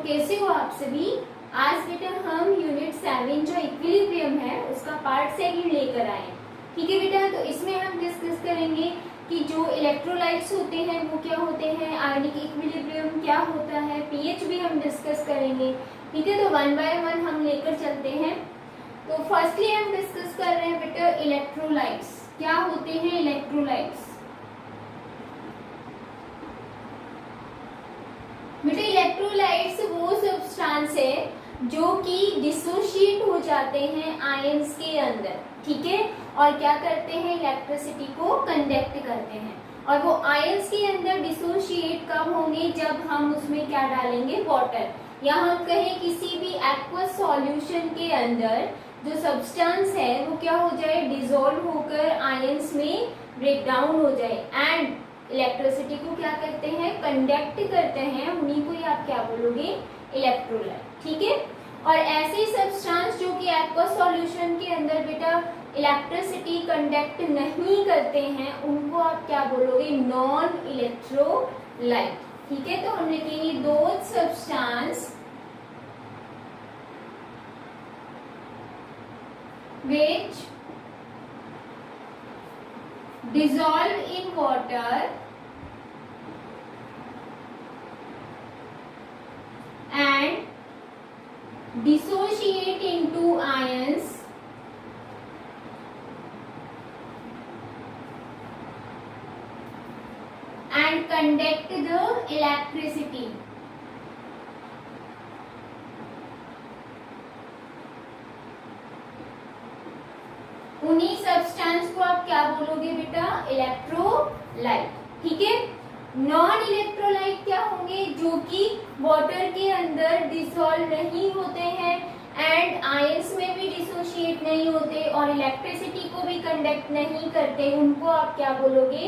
कैसे हो आप सभी। आज बेटा हम यूनिट 7 जो इक्विलिब्रियम है उसका पार्ट 2 लेकर आए। ठीक है बेटा, तो इसमें हम डिस्कस करेंगे कि जो इलेक्ट्रोलाइट्स होते हैं वो क्या होते हैं, आयनिक इक्विलिब्रियम क्या होता है, पीएच भी हम डिस्कस करेंगे। ठीक है, तो 1 बाय 1 हम लेकर चलते हैं। तो फर्स्टली हम डिस्कस कर रहे हैं बेटा इलेक्ट्रोलाइट्स क्या होते हैं। इलेक्ट्रोलाइट्स बेटा, इलेक्ट्रोलाइट्स वो सब्सटेंस है जो कि डिसोशिएट हो जाते हैं आयंस के अंदर। ठीक है, और क्या करते हैं, इलेक्ट्रिसिटी को कंडक्ट करते हैं। और वो आयंस के अंदर डिसोशिएट कब होंगे, जब हम उसमें क्या डालेंगे, वाटर, या हम कहें किसी भी एक्वस सॉल्यूशन के अंदर जो सब्सटेंस है वो क्या हो जाए, डिसॉल्व होकर आयंस में ब्रेक डाउन हो जाए एंड इलेक्ट्रिसिटी को क्या करते हैं, कंडक्ट करते हैं। उन्हीं को ही आप क्या बोलोगे, इलेक्ट्रोलाइट। ठीक है, और ऐसे सब्सटेंस जो कि एक्वस सॉल्यूशन के अंदर बेटा इलेक्ट्रिसिटी कंडक्ट नहीं करते हैं उनको आप क्या बोलोगे, नॉन इलेक्ट्रोलाइट। ठीक है, तो हम लिखेंगे दो substance which dissolve in water and dissociate into ions and conduct the electricity. उन्हीं सब्सटेंस को आप क्या बोलोगे बेटा, इलेक्ट्रोलाइट। ठीक है, नॉन इलेक्ट्रोलाइट क्या होंगे, जो कि वाटर के अंदर डिसॉल्व नहीं होते हैं एंड आयंस में भी डिसोशिएट नहीं होते और इलेक्ट्रिसिटी को भी कंडक्ट नहीं करते, उनको आप क्या बोलोगे,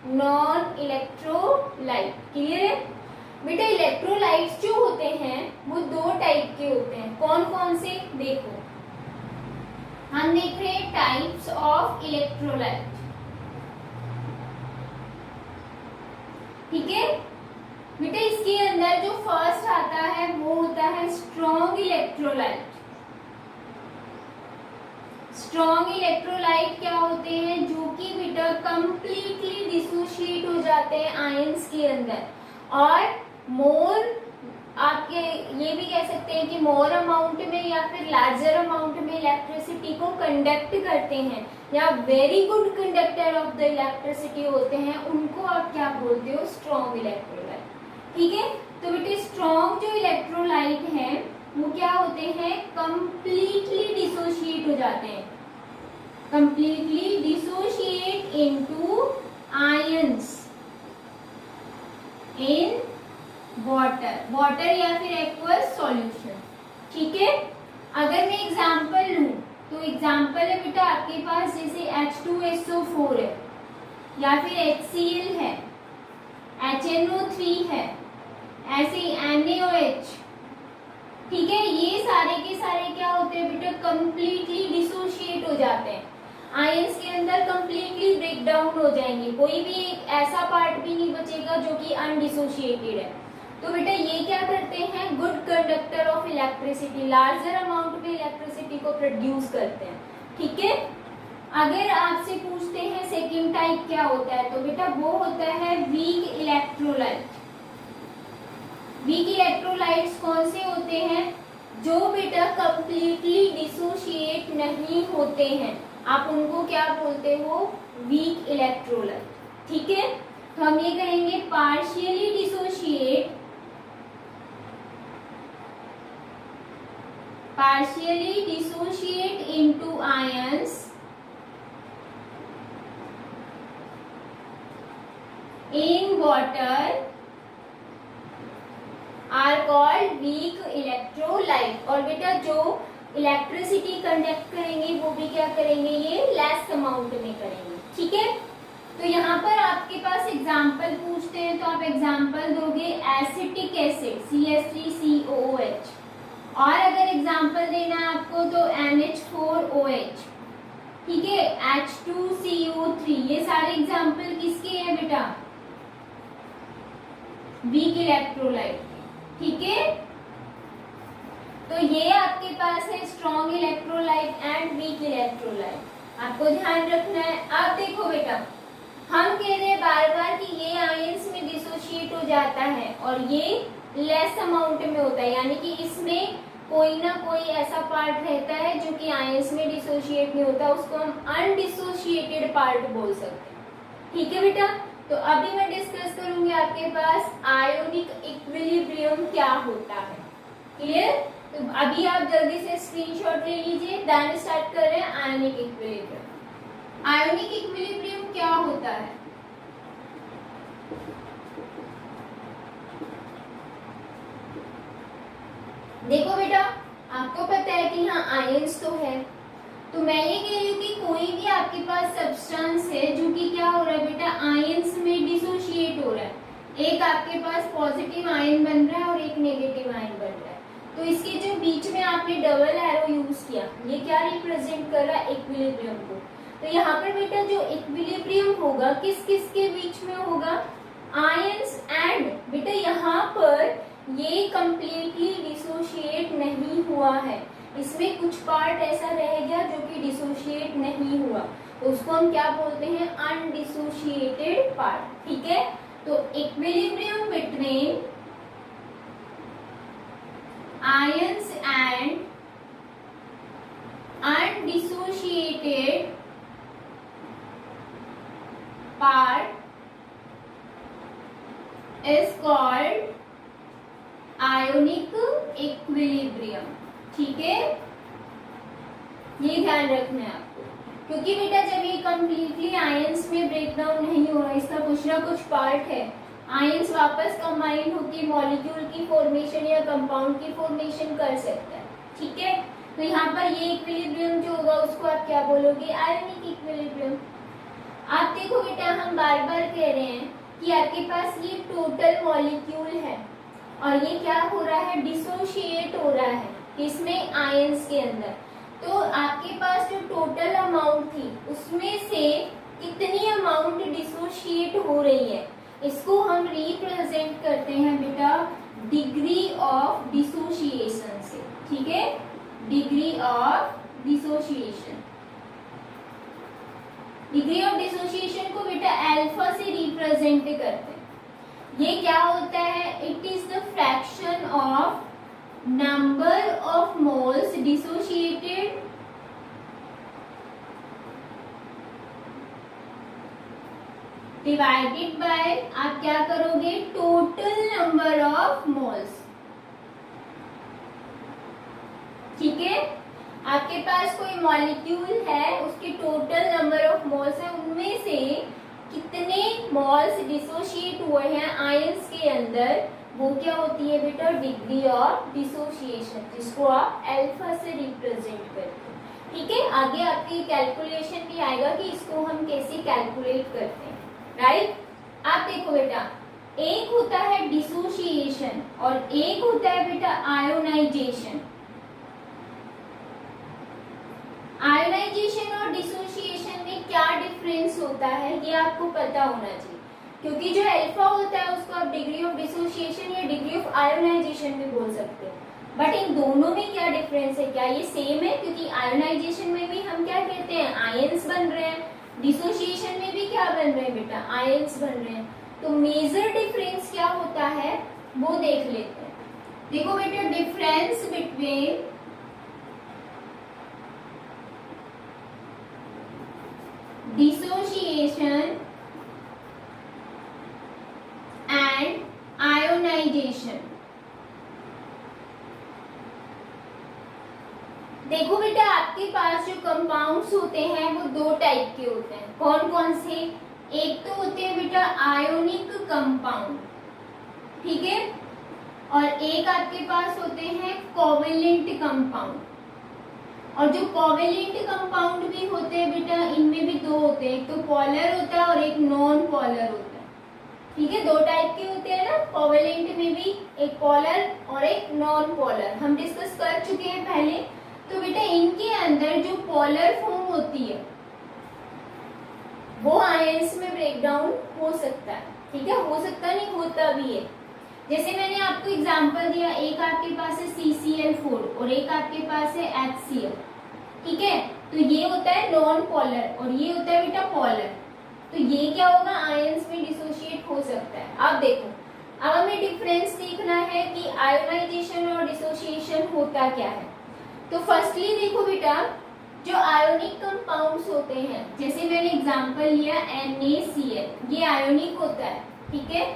नॉन इलेक्ट्रोलाइट। क्लियर है बेटा। इलेक्ट्रोलाइट्स जो होते हैं वो दो टाइप के होते हैं। कौन कौन से, देखो हम देख रहे हैं टाइप्स ऑफ इलेक्ट्रोलाइट। ठीक है बेटा, इसके अंदर जो फर्स्ट आता है वो होता है स्ट्रॉन्ग इलेक्ट्रोलाइट। स्ट्रॉन्ग इलेक्ट्रोलाइट क्या होते हैं, जो कि बेटा कंप्लीटली डिसोशिएट हो जाते हैं आयंस के अंदर और मोर, आपके ये भी कह सकते हैं कि मोर अमाउंट में या फिर लार्जर अमाउंट में इलेक्ट्रिसिटी को कंडक्ट करते हैं या very good conductor of the electricity होते हैं, उनको आप क्या बोलते हो, स्ट्रॉन्ग इलेक्ट्रोलाइट। ठीक है, तो बेटे स्ट्रॉन्ग जो इलेक्ट्रोलाइट हैं वो क्या होते हैं, कंप्लीटली डिसोशिएट हो जाते हैं, completely dissociate into ions in water या फिर एक्वस सॉल्यूशन। ठीक है, अगर मैं एग्जांपल लूं तो एग्जांपल है बेटा आपके पास जैसे H2SO4 है या फिर HCl है, HNO3 है, ऐसे NaOH। ठीक है, ये सारे के सारे क्या होते हैं बेटा, कंप्लीटली डिसोशिएट हो जाते हैं आयंस के अंदर, कंप्लीटली ब्रेक डाउन हो जाएंगे, कोई भी एक ऐसा पार्ट भी नहीं बचेगा जो कि अनडिसोशिएटेड है। तो बेटा ये क्या करते हैं, good conductor of electricity, larger amount में इलेक्ट्रिसिटी को प्रोड्यूस करते हैं। ठीक है, अगर आपसे पूछते हैं सेकंड टाइप क्या होता है, तो बेटा वो होता है वीक इलेक्ट्रोलाइट। वीक इलेक्ट्रोलाइट्स कौन से होते हैं, जो बेटा कंप्लीटली डिसोशिएट नहीं होते हैं, आप उनको क्या बोलते हो, वीक इलेक्ट्रोलाइट। ठीक है, तो हम ये कहेंगे partially dissociate, partially dissociate into ions in water are called weak electrolyte। और बेटा जो इलेक्ट्रिसिटी कंडक्ट करेंगे वो भी क्या करेंगे, ये लेस अमाउंट में करेंगे। ठीक है, तो यहाँ पर आपके पास एग्जाम्पल पूछते हैं तो आप एग्जाम्पल दोगे एसिटिक एसिड CH3COOH, और अगर एग्जाम्पल देना है आपको तो NH4OH। ठीक है, H2CO3, ये सारे एग्जाम्पल किसके हैं बेटा, वीक इलेक्ट्रोलाइट। ठीक है, ये आपके पास है strong electrolyte and weak electrolyte, आपको ध्यान रखना है। अब देखो बेटा, हम कह रहे हैं बार बार कि ये आयंस में डिसोशिएट हो जाता है और ये लेस अमाउंट में होता है, यानी कि इसमें कोई ना कोई ऐसा पार्ट रहता है जो कि आयंस में डिसोशिएट नहीं होता, उसको हम अनडिसोशिएटेड पार्ट बोल सकते हैं। ठीक है बेटा, तो अभी मैं डिस्कस करूंगी आपके पास आयोनिक इक्विलिब्रियम क्या होता है। क्लियर? तो अभी आप जल्दी से स्क्रीनशॉट ले लीजिए, देन स्टार्ट कर रहे हैं आयोनिक इक्विलिब्रियम। आयोनिक इक्विलिब्रियम क्या होता है? देखो बेटा, आपको पता है कि यहाँ आयंस तो है, तो मैं ये कह रही हूँ कि कोई भी आपके पास सब्सटेंस है जो कि क्या हो रहा है बेटा, आयंस में डिसोशिएट हो रहा है। एक आपके पास पॉजिटिव आयन बन रहा है और एक नेगेटिव आयन बन रहा है, तो इसके जो बीच में आपने डबल एरो यूज किया, ये क्या रिप्रेजेंट कर रहा है? इक्विलिब्रियम को। तो यहाँ पर बेटा जो इक्विलिब्रियम होगा किस किस के बीच में होगा? आयंस एंड, बेटा यहाँ पर ये कंप्लीटली डिसोशिएट नहीं हुआ है, इसमें कुछ पार्ट ऐसा रह गया जो कि डिसोशिएट नहीं हुआ, तो उसको हम क्या बोलते हैं? अनडिसोशिएटेड पार्ट। ठीक है, तो equilibrium between ions and undissociated part is called ionic equilibrium। ठीक है, ये ध्यान रखना है आपको, क्योंकि बेटा जब ये कंप्लीटली आयंस में ब्रेकडाउन नहीं हो रहा, इसका कुछ ना कुछ पार्ट है, आयंस वापस कंबाइन होकर मॉलिक्यूल की फॉर्मेशन या कंपाउंड की फॉर्मेशन कर सकता है। ठीक है, तो यहाँ पर ये इक्विलिब्रियम जो होगा उसको आप क्या बोलोगे? Ionic equilibrium. आप देखो बेटा, हम बार बार कह रहे हैं कि आपके पास ये टोटल मॉलिक्यूल है और ये क्या हो रहा है? डिसोशिएट हो रहा है, इसमें आयंस के अंदर। तो आपके पास जो टोटल अमाउंट थी उसमें से कितनी अमाउंट डिसोशिएट हो रही है, इसको हम रिप्रेजेंट करते हैं बेटा डिग्री ऑफ डिसोशिएशन से। ठीक है, degree of dissociation. Degree of dissociation को बेटा अल्फा से रिप्रेजेंट करते हैं। ये क्या होता है? It is the fraction of number of moles dissociated divided by, आप क्या करोगे? Total number of moles. ठीक है, आपके पास कोई मॉलिक्यूल है, उसके टोटल नंबर ऑफ मोल्स है, उनमें से कितने मोल्स डिसोशिएट हुए हैं आयंस के अंदर, वो क्या होती है बेटा? डिग्री ऑफ डिसोशिएशन, जिसको आप अल्फा से रिप्रेजेंट करते हैं। ठीक है, आगे आपकी कैलकुलेशन भी आएगा कि इसको हम कैसे कैलकुलेट करते हैं। राइट, आप देखो बेटा, एक होता है डिसोशिएशन और एक होता है बेटा आयोनाइजेशन। आयोनाइजेशन और डिसोशिएशन में क्या डिफरेंस होता है ये आपको पता होना चाहिए, क्योंकि जो अल्फा होता है उसको आप डिग्री ऑफ डिसोशिएशन या डिग्री ऑफ आयोनाइजेशन भी बोल सकते हो, बट इन दोनों में क्या डिफरेंस है? क्या ये सेम है? क्योंकि आयोनाइजेशन में भी हम क्या कहते हैं? आयंस बन रहे हैं, डिसोशिएशन में भी क्या बन रहे हैं बेटा? आयंस बन रहे हैं। तो मेजर डिफरेंस क्या होता है वो देख लेते हैं। देखो बेटा, difference between dissociation and ionization. देखो बेटा, आपके पास जो कंपाउंड्स होते हैं वो दो टाइप के होते हैं। कौन कौन से? एक तो होते हैं बेटा आयोनिक कंपाउंड, ठीक है, और एक आपके पास होते हैं कोवेलेंट कंपाउंड। और जो कोवेलेंट कंपाउंड भी होते हैं बेटा, इनमें भी दो होते हैं, एक तो पोलर होता है और एक नॉन पोलर होता है। ठीक है, दो टाइप के होते हैं ना, कोवेलेंट में भी एक पोलर और एक नॉन पोलर, हम डिस्कस कर चुके हैं पहले। तो बेटा इनके अंदर जो पोलर फॉर्म होती है वो आयंस में ब्रेकडाउन हो सकता है। ठीक है, हो सकता नहीं, होता भी है। जैसे मैंने आपको एग्जांपल दिया, एक आपके पास है CCl4 और एक आपके पास है HCl, ठीक है। तो ये होता है नॉन पोलर और ये होता है बेटा पोलर। तो ये क्या होगा, आयंस में डिसोशिएट हो सकता है। अब देखो, अब हमें डिफरेंस देखना है कि आयोनाइजेशन और डिसोसिएशन होता क्या है। तो फर्स्टली देखो बेटा, जो आयोनिक कंपाउंड्स होते हैं, जैसे मैंने एग्जांपल लिया NaCl, ये आयोनिक होता है, ठीक है।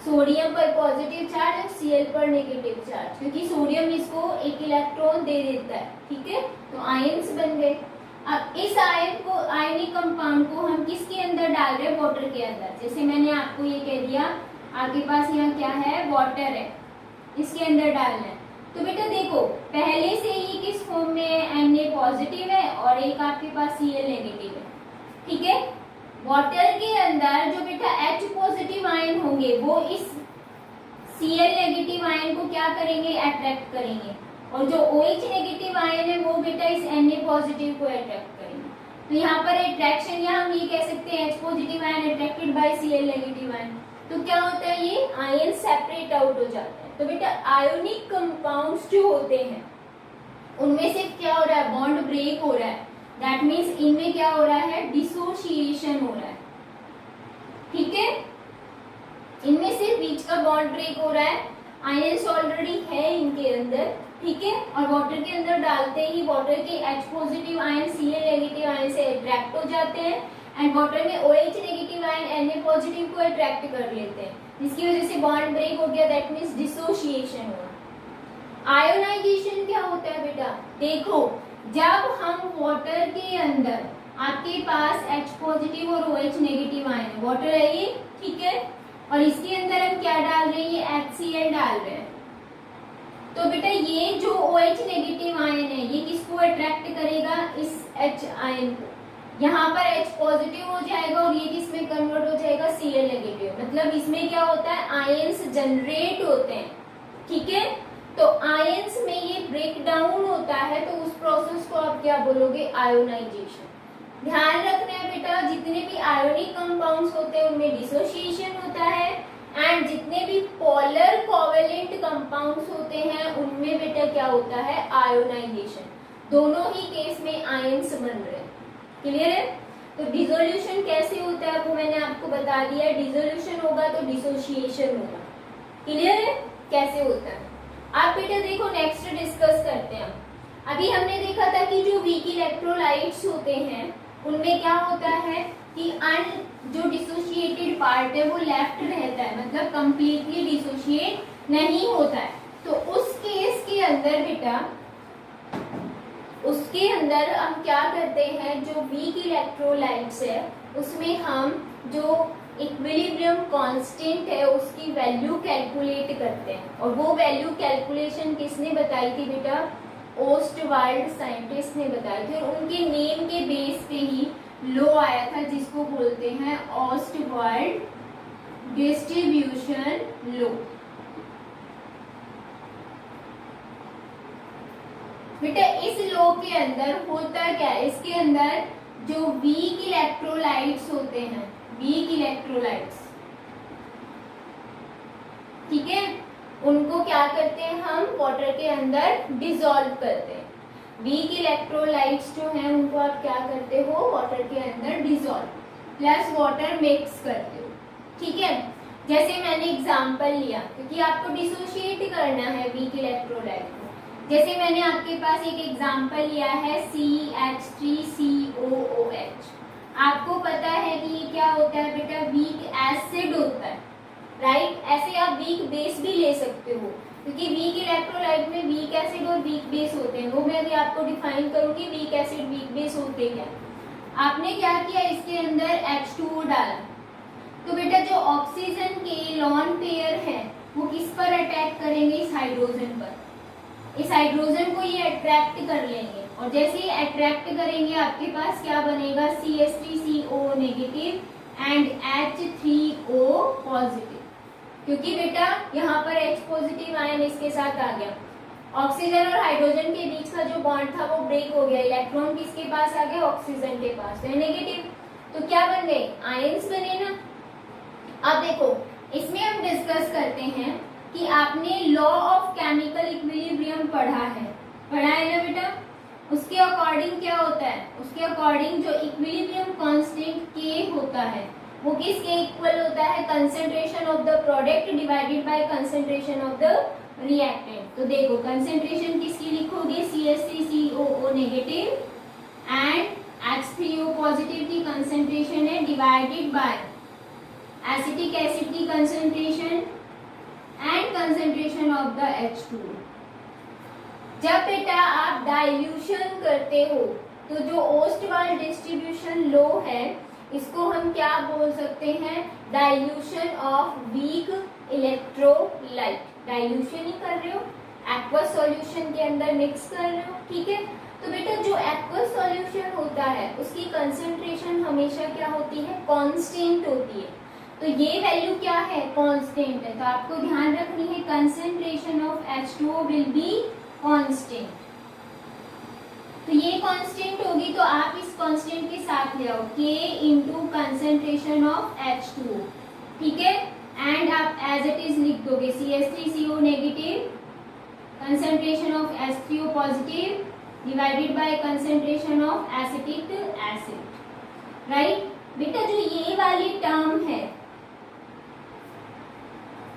सोडियम पर पॉजिटिव चार्ज और Cl पर नेगेटिव चार्ज, क्योंकि सोडियम इसको एक इलेक्ट्रॉन दे देता है, ठीक है। तो आयंस बन गए। अब इस आयन को, आयनिक कंपाउंड को हम किसके अंदर डाल रहे हैं, वाटर के अंदर। जैसे मैंने आपको ये कह दिया, आपके पास यहाँ क्या है, वाटर है, इसके अंदर डालना है। तो बेटा देखो, पहले से ही किस फॉर्म में है, Na पॉजिटिव है और एक आपके पास Cl नेगेटिव है, ठीक है। वाटर के अंदर जो बेटा H पॉजिटिव आयन होंगे वो इस Cl नेगेटिव आयन को क्या करेंगे, अट्रैक्ट करेंगे, और जो OH नेगेटिव आयन है वो बेटा इस Na पॉजिटिव को अट्रैक्ट करेंगे। तो यहाँ पर अट्रैक्शन, या हम ये कह सकते हैं H positive ion attracted by Cl negative ion. तो क्या होता है, ये आयन सेपरेट आउट हो जाते हैं। तो बेटा आयोनिक कंपाउंड्स जो होते हैं उनमें से क्या हो रहा है, बॉन्ड ब्रेक हो रहा है। दैट मीन्स इनमें क्या हो रहा है, डिसोसिएशन हो रहा है, ठीक है। इनमें से बीच का बॉन्ड ब्रेक हो रहा है, आयंस ऑलरेडी है इनके अंदर, ठीक है। और वाटर के अंदर डालते ही वाटर के H positive ion Cl negative ion से अट्रैक्ट हो जाते हैं एंड वाटर में OH negative ion Na positive को अट्रैक्ट कर लेते हैं, जिसकी वजह से बॉन्ड ब्रेक हो गया। दैट मीन्स डिसोसिएशन हुआ। आयोनाइजेशन क्या होता है बेटा, देखो जब हम वाटर के अंदर, आपके पास H पॉजिटिव और OH नेगेटिव आयन है, वाटर है ये, ठीक है, और इसके अंदर हम क्या डाल रहे हैं, ये HCl डाल रहे हैं। तो बेटा ये जो OH नेगेटिव आयन है ये किसको अट्रैक्ट करेगा, इस H आयन को। यहाँ पर H पॉजिटिव हो जाएगा और ये किस में कन्वर्ट हो जाएगा, Cl नेगेटिव। मतलब इसमें क्या होता है, आयंस जनरेट होते हैं, ठीक है। तो आयंस में ये ब्रेक डाउन होता है, तो उस प्रोसेस को आप क्या बोलोगे, आयोनाइजेशन। ध्यान रखना है बेटा, जितने भी आयोनिक कंपाउंड्स होते हैं उनमें डिसोसिएशन होता है एंड जितने भी पोलर कोवेलेंट कंपाउंड्स होते हैं उनमें बेटा क्या होता है, आयोनाइजेशन। दोनों ही केस में आयंस बन रहे हैं, क्लियर है। तो डिसोल्यूशन कैसे होता है वो मैंने आपको बता दिया, डिसोल्यूशन होगा तो डिसोसिएशन होगा, क्लियर है कैसे होता है। आप बेटा देखो नेक्स्ट डिस्कस करते हैं। अभी हमने देखा था कि जो वीक इलेक्ट्रोलाइट्स होते हैं उनमें क्या होता है कि जो डिसोशिएटेड पार्ट है वो लेफ्ट रहता है, मतलब कंप्लीटली डिसोशिएट नहीं होता है। तो उस केस के अंदर बेटा, उसके अंदर हम क्या करते हैं, जो वीक इलेक्ट्रोलाइट्स है उसमें हम जो इक्विलिब्रियम कांस्टेंट है उसकी वैल्यू कैलकुलेट करते हैं। और वो वैल्यू कैलकुलेशन किसने बताई थी बेटा, ओस्टवाल्ड साइंटिस्ट ने बताई थी, और उनके नेम के बेस पे ही लॉ आया था जिसको बोलते हैं ओस्टवाल्ड डिस्ट्रीब्यूशन लॉ। बेटा इस लॉ के अंदर होता क्या है, इसके अंदर जो वीक इलेक्ट्रोलाइट्स होते हैं, वीक इलेक्ट्रोलाइट्स, ठीक है, उनको क्या करते हैं हम वाटर के अंदर डिसॉल्व करते हैं। वीक इलेक्ट्रोलाइट्स जो हैं उनको आप क्या करते हो, वाटर के अंदर डिसॉल्व प्लस वाटर मिक्स करते हो, ठीक है। जैसे मैंने एग्जांपल लिया, क्योंकि आपको डिसोशिएट करना है वीक इलेक्ट्रोलाइट को। जैसे मैंने आपके पास एक एग्जांपल लिया है CH3COOH। आपको पता है कि ये क्या होता है बेटा, वीक एसिड होता है, राइट। ऐसे आप वीक बेस भी ले सकते हो, क्योंकि वीक इलेक्ट्रोलाइट में वीक एसिड और वीक बेस होते हैं। वो मैं भी आपको डिफाइन करूंगी, वीक एसिड वीक बेस होते क्या। आपने क्या किया, इसके अंदर H2O डाला, तो बेटा जो ऑक्सीजन के लॉन पेयर है वो किस पर अटैक करेंगे, इस हाइड्रोजन पर। इस हाइड्रोजन को ये अट्रैक्ट कर लेंगे, और जैसे ये अट्रैक्ट करेंगे आपके पास क्या बनेगा, CH3CO negative and H3O positive, क्योंकि बेटा यहाँ पर H पॉजिटिव आयन इसके साथ आ गया। ऑक्सीजन और हाइड्रोजन के बीच का जो बॉन्ड था वो ब्रेक हो गया, इलेक्ट्रॉन किसके पास आ गया, ऑक्सीजन के पास, तो नेगेटिव। तो क्या बन गए, आयंस बने ना। अब देखो इसमें हम डिस्कस करते हैं कि आपने लॉ ऑफ केमिकल इक्विलिब्रियम पढ़ा है ना बेटा। उसके अकॉर्डिंग क्या होता है, उसके अकॉर्डिंग जो इक्विलिब्रियम कांस्टेंट के होता है वो किसके इक्वल होता है, concentration of the product divided by concentration of the reactant. तो देखो कंसेंट्रेशन किसकी लिखोगे, CH3COO negative and H3O positive की कंसेंट्रेशन है डिवाइडेड बाय एसिटिक एसिड की concentration and concentration of the H2O। जब बेटा आप डाइल्यूशन करते हो तो जो ओस्टवाल डिस्ट्रीब्यूशन लो है इसको हम क्या बोल सकते हैं, dilution of weak electrolyte. Dilution ही कर रहे हो, एक्वस सॉल्यूशन के अंदर मिक्स कर रहे हो, ठीक है। तो बेटा जो एक्वस सॉल्यूशन होता है उसकी कंसंट्रेशन हमेशा क्या होती है, कांस्टेंट होती है। तो ये वैल्यू क्या है, कांस्टेंट है। तो आपको ध्यान रखनी है concentration of H2O will be constant. तो ये कांस्टेंट होगी तो आप इस कांस्टेंट के साथ ले आओ K into concentration of H2O, ठीक है। एंड आप एज इट इज लिख दोगे CH3CO negative concentration of H3O positive divided by concentration of acetic acid, right. बेटा जो ये वाली टर्म है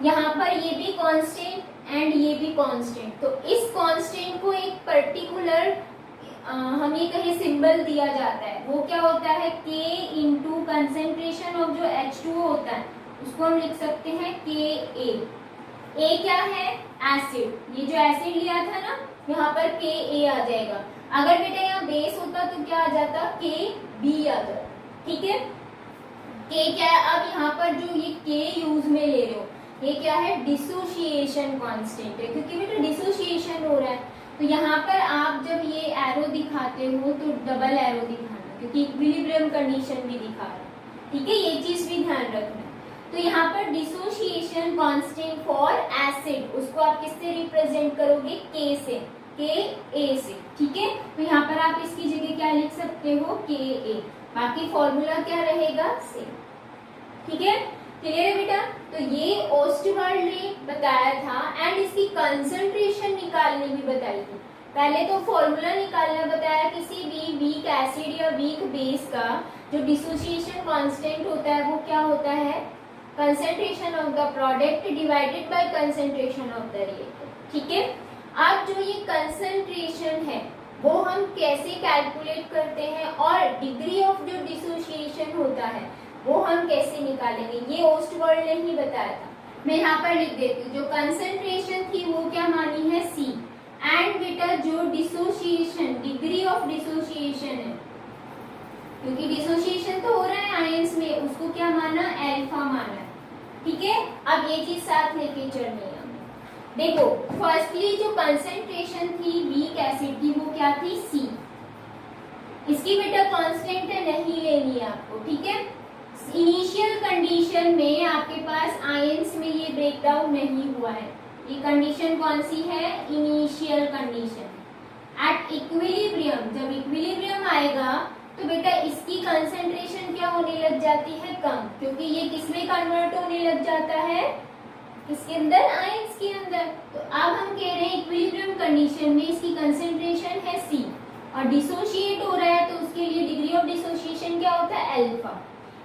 यहाँ पर ये भी कांस्टेंट एंड ये भी कांस्टेंट, तो इस कांस्टेंट को एक पर्टिकुलर हम ये कहीं सिंबल दिया जाता है, वो क्या होता है K इंटू कंसेंट्रेशन ऑफ जो H2O होता है उसको हम लिख सकते हैं KA। A क्या है, एसिड। ये जो एसिड लिया था ना यहाँ पर KA आ जाएगा। अगर बेटा यहाँ बेस होता तो क्या आ जाता, KB आ जाता, ठीक है। K क्या है, अब यहाँ पर जो ये K यूज में ले रहे हो ये क्या है, डिसोसिएशन कांस्टेंट है, क्योंकि बेटा डिसोसिएशन हो रहा है। तो यहाँ पर आप जब ये एरो दिखाते हो तो डबल एरो दिखाना, क्योंकि इक्विलिब्रियम कंडीशन भी दिखा रहा है, ठीक है। ये चीज भी ध्यान रखना। तो यहाँ पर डिसोसिएशन कांस्टेंट फॉर एसिड उसको आप किससे रिप्रेजेंट करोगे, K से, KA से, ठीक है। तो यहाँ पर आप इसकी जगह क्या लिख सकते हो, KA। बाकी फॉर्मूला क्या रहेगा, सेम, ठीक है। क्लियर है बेटा। तो ये ओस्टवाल्ड ने बताया था एंड इसकी कंसंट्रेशन निकालनी भी बताई थी। पहले तो फॉर्मूला निकालना बताया, किसी भी वीक एसिड या वीक बेस का जो डिसोसिएशन कांस्टेंट होता है वो क्या होता है, concentration of the product divided by concentration of the reactant, ठीक है। अब जो ये कंसंट्रेशन है वो हम कैसे कैलकुलेट करते हैं और डिग्री ऑफ जो डिसोसिएशन होता है वो हम कैसे निकालेंगे, ये ओस्टवाल्ड ने ही बताया था। मैं यहाँ पर लिख देती हूँ, जो कंसंट्रेशन थी वो क्या मानी है, C, एंड बेटा जो डिसोसिएशन, डिग्री ऑफ डिसोसिएशन है, क्योंकि डिसोसिएशन तो हो रहा है आयंस में, उसको क्या माना, अल्फा माना है, ठीक है। अब ये चीज साथ लेके चलनी है। देखो फर्स्टली जो कंसंट्रेशन थी वीक एसिड की वो क्या थी, C। इसकी बेटा कांस्टेंट है, नहीं लेनी है आपको, ठीक है। इनिशियल कंडीशन में आपके पास आयंस में ये ब्रेकडाउन नहीं हुआ है। ये कंडीशन कौन सी है, इनिशियल कंडीशन। एट इक्विलिब्रियम, जब इक्विलिब्रियम आएगा तो बेटा इसकी कंसंट्रेशन क्या होने लग जाती है, कम, क्योंकि ये किसमें कन्वर्ट होने लग जाता है, किसके अंदर, आयंस के अंदर। तो अब हम कह रहे हैं इक्विलिब्रियम कंडीशन में इसकी कंसंट्रेशन है C और डिसोशिएट हो रहा है तो उसके लिए डिग्री ऑफ डिसोसिएशन क्या होता है, अल्फा।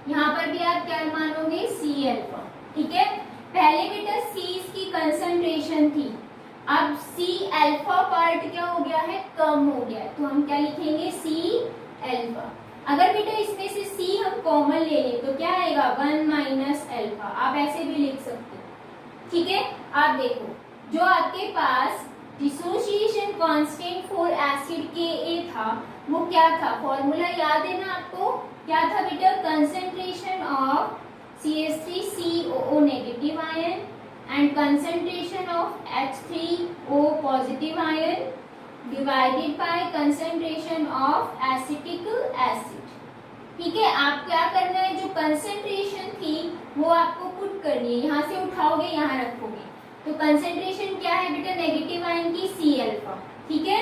यहाँ पर भी आप क्या मानोगे, C अल्फा, ठीक है। पहले बेटा C की कंसंट्रेशन थी, अब C अल्फा पार्ट क्या हो गया है, कम हो गया है, तो हम क्या लिखेंगे, C अल्फा। अगर बेटा इसमें से C हम कॉमन ले लें तो क्या आएगा, 1 माइनस अल्फा। आप ऐसे भी लिख सकते हो, ठीक है। आप देखो जो आपके पास dissociation constant for acid Ka था वो क्या था, फॉर्मूला याद है ना आपको, क्या था बेटा, concentration of CH3COO negative ion and concentration of H3O positive ion divided by concentration of acetic acid, ठीक है। आप क्या करना है, जो कंसंट्रेशन थी वो आपको पुट करनी है, यहाँ से उठाओगे यहाँ रखोगे। तो कंसंट्रेशन क्या है बेटा, नेगेटिव आयन की C अल्फा, ठीक है,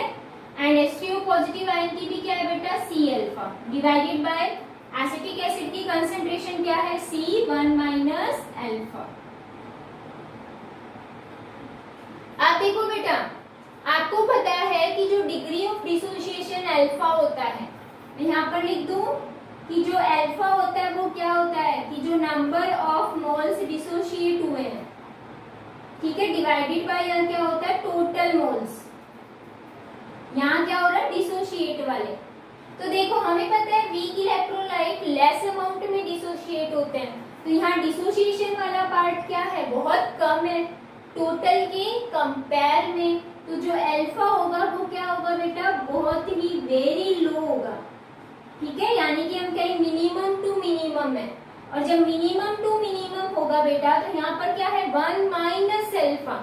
एंड H3O पॉजिटिव आयन की भी क्या है बेटा, C alpha, divided bye acetic acid की कंसंट्रेशन क्या है, C 1 माइनस अल्फा। देखो बेटा, आपको पता है कि जो डिग्री ऑफ डिसोसिएशन अल्फा होता है, मैं यहाँ पर लिख दूं कि जो अल्फा होता है वो क्या होता है कि जो नंबर ऑफ मोल्स डिसोशिएट हुए हैं, ठीक है, डिवाइडेड बाय यहाँ क्या होता है टोटल मोल्स, यहाँ क्या हो रहा है डिसोशिएट वाले। तो देखो हमें पता है वीक इलेक्ट्रोलाइट लेस अमाउंट में डिसोशिएट होते हैं, तो यहाँ डिसोसिएशन वाला पार्ट क्या है बहुत कम है टोटल के कंपेयर में, तो जो अल्फा होगा वो क्या होगा बेटा बहुत ही वेरी लो होगा, ठीक है, यानी कि हम कहें मिनिमम टू मिनिमम है, और जब मिनिमम टू मिनिमम होगा बेटा तो यहाँ पर क्या है 1 माइनस अल्फा,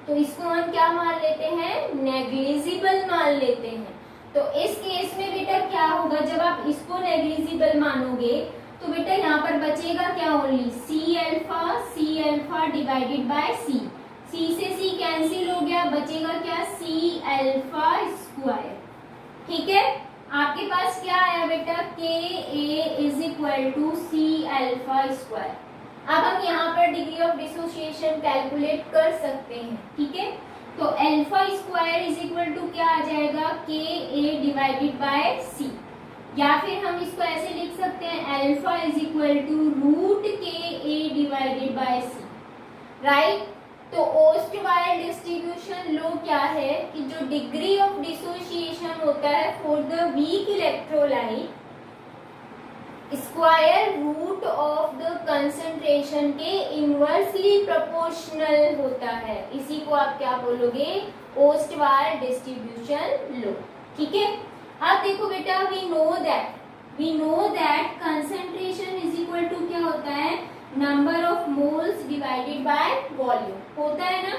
तो इसको हम क्या मान लेते हैं नेग्लिजिबल मान लेते हैं। तो इस केस में बेटा क्या होगा जब आप इसको नेग्लिजिबल मानोगे तो बेटा यहाँ पर बचेगा क्या only C alpha divided by C, C से सी कैंसिल हो गया, बचेगा क्या सी अल्फा स्क्वायर, ठीक है। आपके पास क्या आया बेटा K A is equal to C alpha square. अब हम यहाँ पर डिग्री ऑफ डिसोसिएशन कैलकुलेट कर सकते हैं, ठीक है। तो alpha square is equal to क्या आ जाएगा के ए डिवाइडेड बाय सी, या फिर हम इसको ऐसे लिख सकते हैं alpha is equal to root K A divided by C, right. तो ओस्टवायर डिस्ट्रीब्यूशन लॉ क्या है कि जो डिग्री ऑफ डिसोसिएशन होता है for the weak electrolyte square root of the concentration के इनवर्सली प्रोपोर्शनल होता है, इसी को आप क्या बोलोगे ओस्टवायर डिस्ट्रीब्यूशन लॉ, ठीक है। अब देखो बेटा we know that concentration is equal to क्या होता है number of moles divided by volume होता है ना।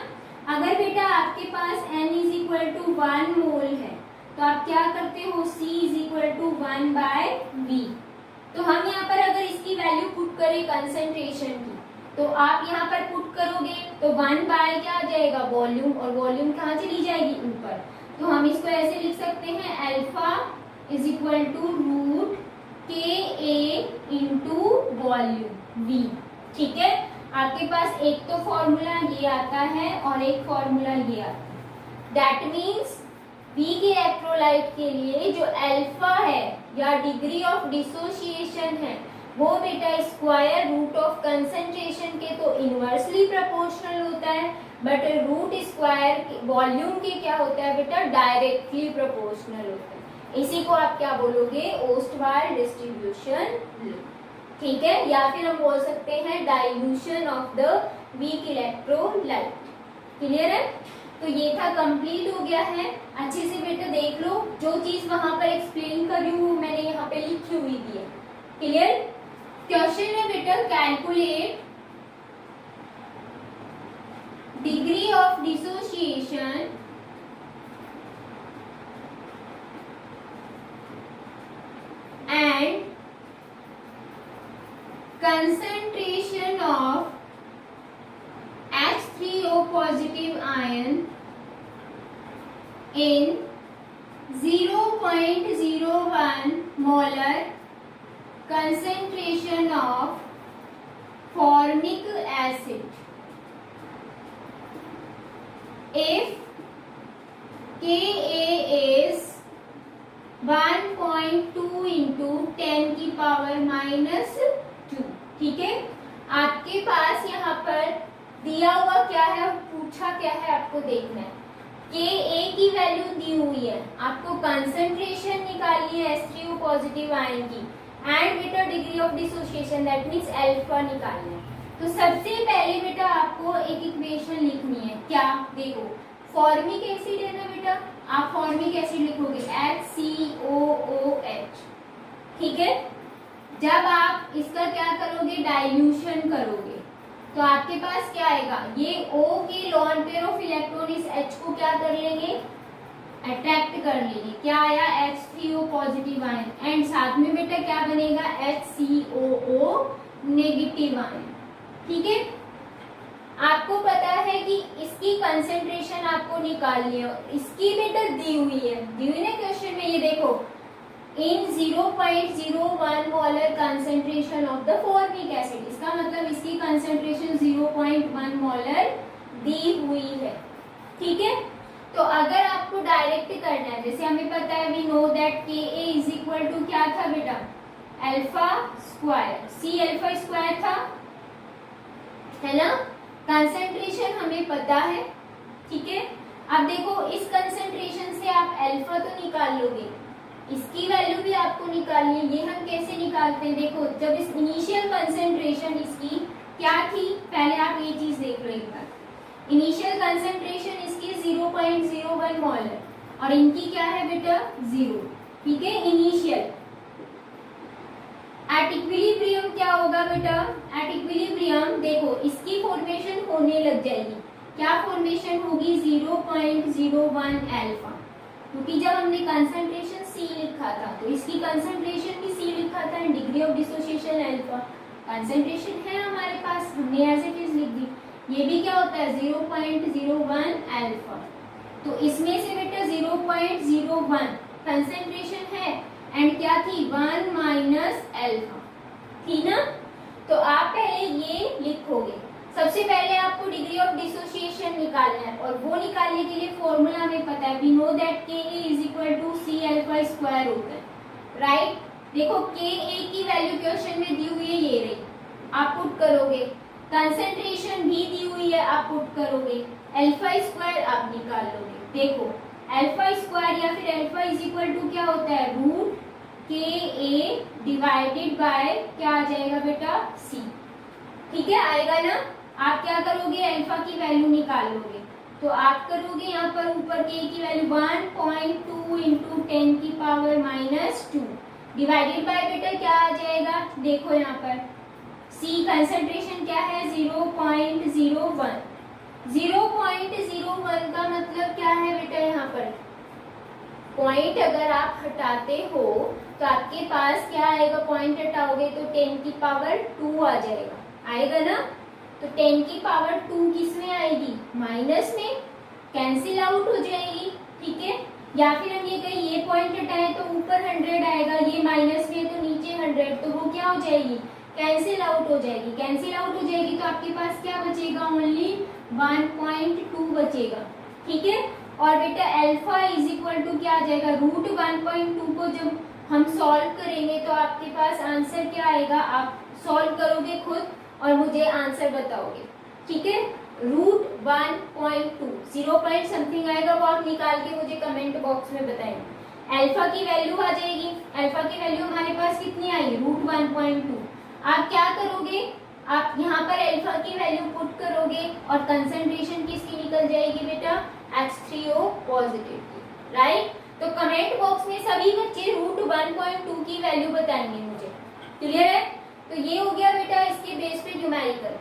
अगर बेटा आपके पास n is equal to 1 mole है तो आप क्या करते हो c is equal to 1 by v, तो हम यहाँ पर अगर इसकी वैल्यू पुट करें कंसंट्रेशन की तो आप यहाँ पर पुट करोगे तो 1 बाय क्या आ जाएगा वॉल्यूम, और वॉल्यूम कहाँ चली जाएगी ऊपर, तो हम इसको ऐसे लिख सकते हैं alpha is equal to root K A into volume v, ठीक है। आपके पास एक तो फॉर्मूला ये आता है और एक फॉर्मूला ये आता है, दैट मीन्स वीक इलेक्ट्रोलाइट के लिए जो अल्फा है या डिग्री ऑफ डिसोसिएशन है वो बेटा स्क्वायर रूट ऑफ कंसंट्रेशन के तो इनवर्सली प्रोपोर्शनल होता है, बट रूट स्क्वायर वॉल्यूम के क्या होता है बेटा डायरेक्टली प्रोपोर्शनल होता है, इसी को आप क्या बोलोगे ओस्टवायर डिस्ट्रीब्यूशन, ठीक है, या फिर हम बोल सकते हैं dilution of the weak electrolyte. Clear है। तो ये था कंप्लीट हो गया है, अच्छे से बेटा देख लो, जो चीज वहां पर एक्सप्लेन कर रही हूँ मैंने यहाँ पे लिखी हुई थी है। क्लियर। क्वेश्चन है बेटा calculate degree of dissociation and concentration of H3O positive ion in 0.01 molar concentration of formic acid if Ka is 1.2 into 10 की पावर -2, ठीक है। आपके पास यहाँ पर दिया हुआ क्या है, पूछा क्या है, आपको देखना है के ए की वैल्यू दी हुई है, आपको कंसंट्रेशन निकालनी है H3O पॉजिटिव आयन की, एंड बेटा degree of dissociation that means alpha निकालना है। तो सबसे पहले बेटा आपको एक इक्वेशन लिखनी है, क्या देखो फॉर्मिक एसिड है ना बेटा, आप फॉर्मिक एसिड लिखोगे HCOOH, ठीक है। जब आप इसका क्या करोगे डाइल्यूशन करोगे तो आपके पास क्या आएगा, ये O के लॉन पेयर ऑफ इलेक्ट्रॉन इस H को क्या कर लेंगे अट्रैक्ट कर लेंगे, क्या आया H3O पॉजिटिव आयन, एंड साथ में बेटा क्या बनेगा HCOO नेगेटिव आयन, ठीक है। आपको पता है कि इसकी कंसेंट्रेशन आपको निकालनी है, इसकी बेटा दी हुई है ना क्वेश्चन में, ये देखो इन 0.01 molar concentration of the formic acid, इसका मतलब इसकी कंसेंट्रेशन 0.1 मोलर दी हुई है, ठीक है। तो अगर आपको डायरेक्ट करना है, जैसे हमें पता है we know that K A is equal to क्या था बेटा, alpha square, C alpha square था, है ना। कंसंट्रेशन हमें पता है, ठीक है। अब देखो इस कंसंट्रेशन से आप अल्फा तो निकाल लोगे, इसकी वैल्यू भी आपको निकालनी है। ये हम कैसे निकालते हैं, देखो जब इस इनिशियल कंसंट्रेशन इसकी क्या थी, पहले आप ये चीज देख लो एक बार। इनिशियल कंसंट्रेशन इसकी 0.01 मोल है और इनकी क्या है बेटा 0, ठीक है, इनिशियल। एट इक्विलिब्रियम क्या होगा बेटा, एट इक्विलिब्रियम देखो इसकी फॉर्मेशन होने लग जाएगी, क्या फॉर्मेशन होगी 0.01 अल्फा, क्योंकि जब हमने कंसंट्रेशन सी लिखा था तो इसकी कंसंट्रेशन भी सी लिखा था and degree of dissociation alpha. Concentration है हमारे पास, हमने एज इट इज लिख दी। ये भी क्या होता है 0.01 अल्फा, तो इसमें से बेटा 0.01 कंसंट्रेशन है एंड क्या थी 1 माइनस अल्फा, थी ना। तो आप पहले ये लिखोगे, सबसे पहले आपको डिग्री ऑफ डिसोसिएशन निकालना है और वो निकालने के लिए फॉर्मूला हमें पता है, we know that K A is equal to C alpha square होता है, राइट। देखो के ए की वैल्यू क्वेश्चन में दी हुई है, ये रही, आप पुट करोगे, कंसंट्रेशन भी दी हुई है, आप पुट करोगे, अल्फा स्क्वायर आप निकाल लोगे। देखो अल्फा स्क्वायर या फिर अल्फा इज इक्वल टू क्या होता है root K A divided bye क्या आ जाएगा बेटा सी, ठीक है, आएगा ना। आप क्या करोगे अल्फा की वैल्यू निकाल लोगे, तो आप करोगे यहाँ पर ऊपर के की वैल्यू 1.2 इंटू 10 की पावर -2 डिवाइडेड बाय बेटा क्या आ जाएगा, देखो यहाँ पर सी कंसंट्रेशन क्या है 0.01, 0.01 का मतलब क्या है बेटा, यहाँ पर पॉइंट अगर आप हटाते हो तो आपके पास क्या आएगा, पॉइंट हटाओगे तो 10 की पावर 2 आ जाएगा, आएगा ना। तो 10 की पावर 2 किस में आएगी, माइनस में, कैंसिल आउट हो जाएगी, ठीक है। या फिर हम ये कहें ये पॉइंट हटाएं तो ऊपर 100 आएगा, ये माइनस में तो नीचे 100, तो वो क्या हो जाएगी, कैंसिल आउट हो जाएगी। कैंसिल आउट हो जाएगी तो आपके पास क्या बचेगा, ओनली 1.2 बचेगा, ठीक है। और बेटा अल्फा इज इक्वल टू क्या आ जाएगा, रूट 1.2 को जब हम सॉल्व करेंगे तो आपके पास आंसर क्या आएगा, आप सॉल्व करोगे खुद और मुझे आंसर बताओगे, ठीक है। रूट 1.2 0 पॉइंट समथिंग आएगा, वो आप निकाल के मुझे कमेंट बॉक्स में बताएंगे। अल्फा की वैल्यू आ जाएगी, अल्फा की वैल्यू हमारे पास कितनी आई, रूट 1.2। आप क्या करोगे, आप यहाँ पर अल्फा की वैल्यू पुट करोगे और कंसंट्रेशन किसकी निकल जाएगी बेटा, H3O पॉजिटिव की, राइट। तो कमेंट बॉक्स में सभी बच्चे रूट 1.2 की वैल्यू बताएंगे मुझे, क्लियर है। तो ये हो गया बेटा इसके बेस पे न्यूमेरिकल।